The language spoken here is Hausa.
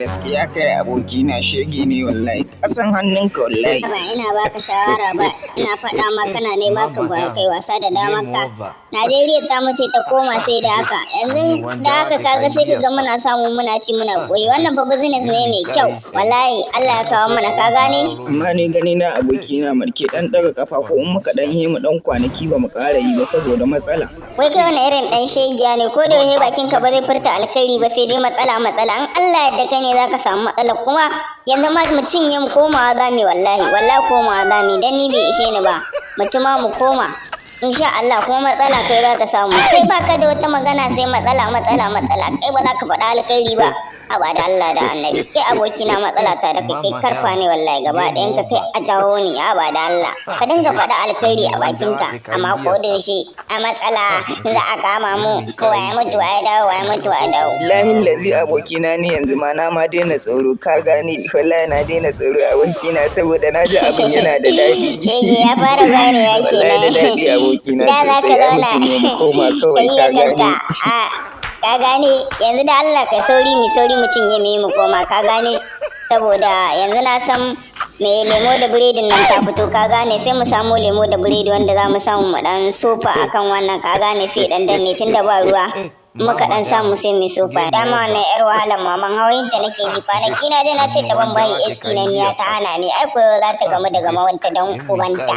Gaskiya kai abokina shege ne wallahi, kasan hannunka wallahi. Ba ina baka shawara ba, ina faɗa ma kana ne baka kai wasa da damar ka. Najeriya ta mace ta koma sai da haka. Yanzu da haka kaga sai kaga muna samu muna ci muna koyi. Wannan fa business ne mai kyau. Wallahi Allah ya kawo mana ka gane. Amma ni gani na abokina marke dan daga kafa ko in muka dan mu dan kwanaki ba mu ƙara yi ba saboda matsala. Wai kai wani irin dan shegiya ne ko da yaushe bakin ka ba zai furta alkhairi ba sai dai matsala. In Allah ya yarda ne zaka samu matsala kuma yanzu ma mu cinye mu komawa zami wallahi komawa zami dan ni bai ishe ni ba mu ci ma mu koma insha Allah kuma matsala kai za ka samu kai baka da wata magana sai matsala kai ba za ka faɗa alkhairi ba haba da Allah da annabi kai abokina matsala ta da kai karfa ne wallahi gaba ɗayan ka kai a jawo ni haba da Allah ka dinga faɗa alkhairi a bakinka amma ko da yaushe a matsala za a kama mu kowa ya mutu ya dawo lahin lazi abokina ni yanzu ma na ma daina tsoro ka gane wallahi na daina tsoro abokina saboda na ji abin yana da daɗi shege ya fara ganewa kenan da daɗi abokina sai a mutum ne mu koma kawai ka gane yanzu da Allah ka sauri mu cinye mu koma ka gane saboda yanzu na san mai lemo da biredin nan ta fito ka gane sai mu samu lemo da biredi wanda za mu samu mu dan sofa akan wannan ka gane sai dan danne tunda ba ruwa muka dan samu sai mu sofa dama wannan yar wahalar maman hawayin ta nake ji kwanaki na je na ce ta ban bayi eski nan ya ta hana ni ai koyo za ta gamu da gamawanta dan ubanta